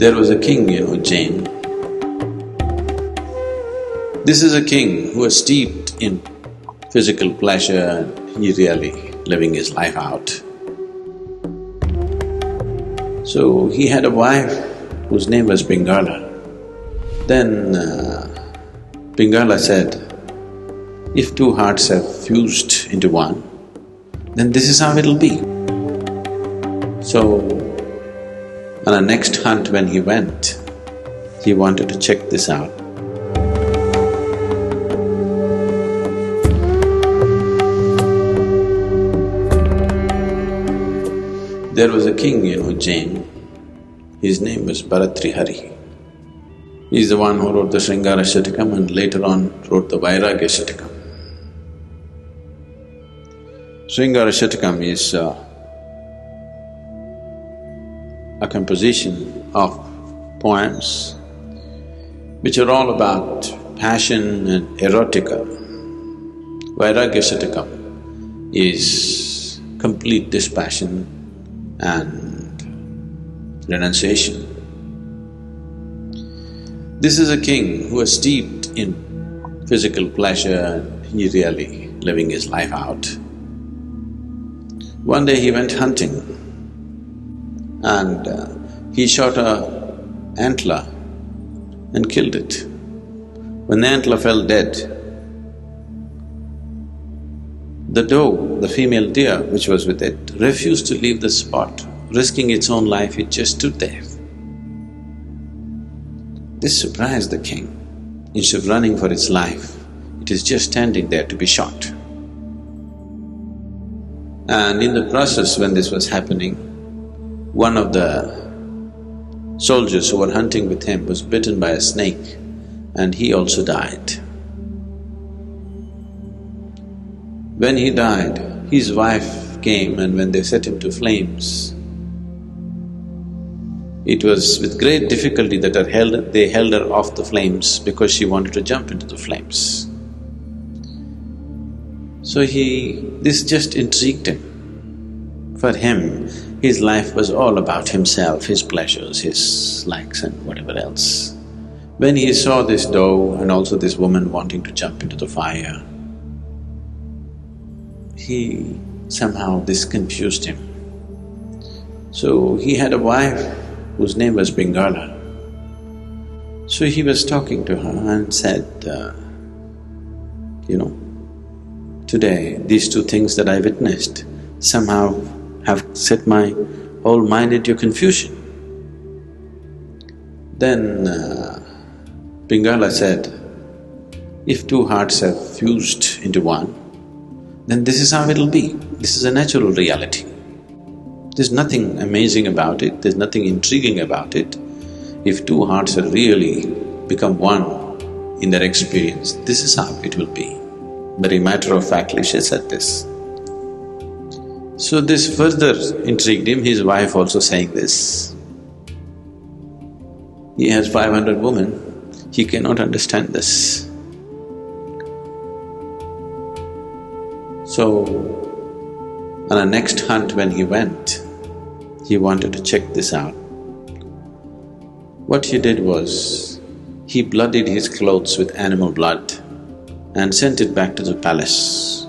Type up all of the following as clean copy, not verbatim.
There was a king, Jain. This is a king who was steeped in physical pleasure, he really living his life out. So he had a wife whose name was Pingala. Then Pingala said, if two hearts have fused into one, then this is how it'll be. So, on our next hunt when he went, he wanted to check this out. There was a king, Jain, his name was Bharatrihari. He's the one who wrote the Sringara Shatakam and later on wrote the Vairagya Shatakam. Sringara Shatakam is a composition of poems which are all about passion and erotica. Vairagya Shatakam is complete dispassion and renunciation. This is a king who was steeped in physical pleasure, he really living his life out. One day he went hunting and he shot a antler and killed it. When the antler fell dead, the doe, the female deer which was with it, refused to leave the spot. Risking its own life, it just stood there. This surprised the king. Instead of running for its life, it is just standing there to be shot. And in the process when this was happening, one of the soldiers who were hunting with him was bitten by a snake and he also died. When he died, his wife came and when they set him to flames, it was with great difficulty that they held her off the flames because she wanted to jump into the flames. So this just intrigued him. For him, his life was all about himself, his pleasures, his likes and whatever else. When he saw this doe and also this woman wanting to jump into the fire, this confused him. So he had a wife whose name was Pingala. So he was talking to her and said, today these two things that I witnessed somehow have set my whole mind into confusion. Then Pingala said, if two hearts have fused into one, then this is how it'll be. This is a natural reality. There's nothing amazing about it, there's nothing intriguing about it. If two hearts have really become one in their experience, this is how it will be. Very matter-of-factly she said this. So this further intrigued him, his wife also saying this. He has 500 women, he cannot understand this. So, on our next hunt when he went, he wanted to check this out. What he did was, he bloodied his clothes with animal blood and sent it back to the palace.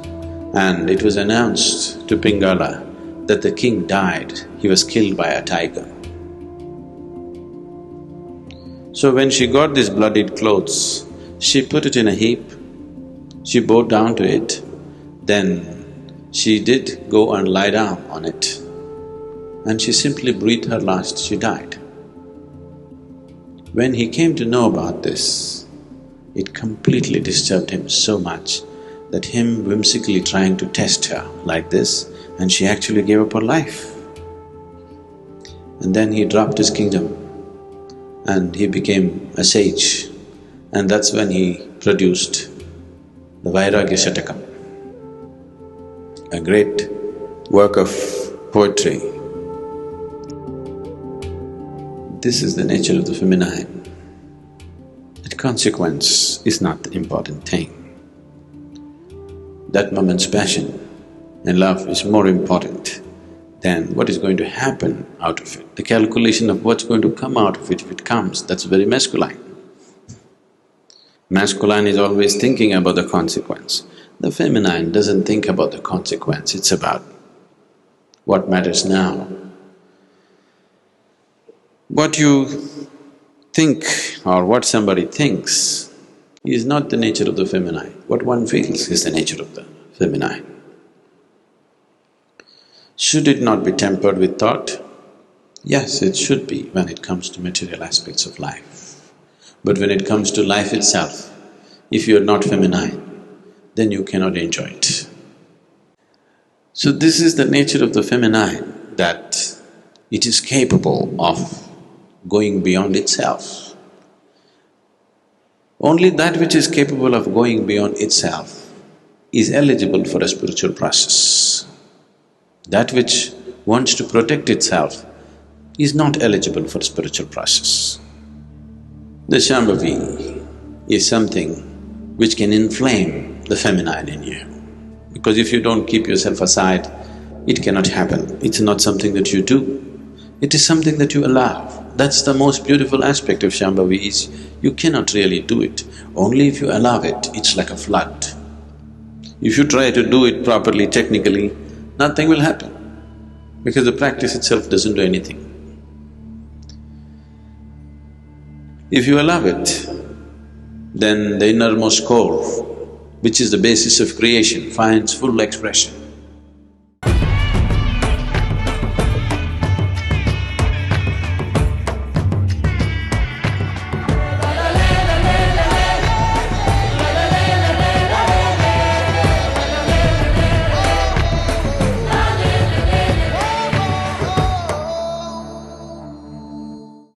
And it was announced to Pingala that the king died, he was killed by a tiger. So when she got these bloodied clothes, she put it in a heap, she bowed down to it, then she did go and lie down on it and she simply breathed her last, she died. When he came to know about this, it completely disturbed him so much that him whimsically trying to test her like this and she actually gave up her life. And then he dropped his kingdom and he became a sage and that's when he produced the Vairagya Shatakam, a great work of poetry. This is the nature of the feminine, that consequence is not the important thing. That moment's passion and love is more important then what is going to happen out of it? The calculation of what's going to come out of it, if it comes, that's very masculine. Masculine is always thinking about the consequence. The feminine doesn't think about the consequence, it's about what matters now. What you think or what somebody thinks is not the nature of the feminine. What one feels is the nature of the feminine. Should it not be tempered with thought? Yes, it should be when it comes to material aspects of life. But when it comes to life itself, if you are not feminine, then you cannot enjoy it. So this is the nature of the feminine, that it is capable of going beyond itself. Only that which is capable of going beyond itself is eligible for a spiritual process. That which wants to protect itself is not eligible for spiritual process. The Shambhavi is something which can inflame the feminine in you. Because if you don't keep yourself aside, it cannot happen. It's not something that you do, it is something that you allow. That's the most beautiful aspect of Shambhavi is you cannot really do it. Only if you allow it, it's like a flood. If you try to do it properly, technically, nothing will happen, because the practice itself doesn't do anything. If you allow it, then the innermost core, which is the basis of creation, finds full expression.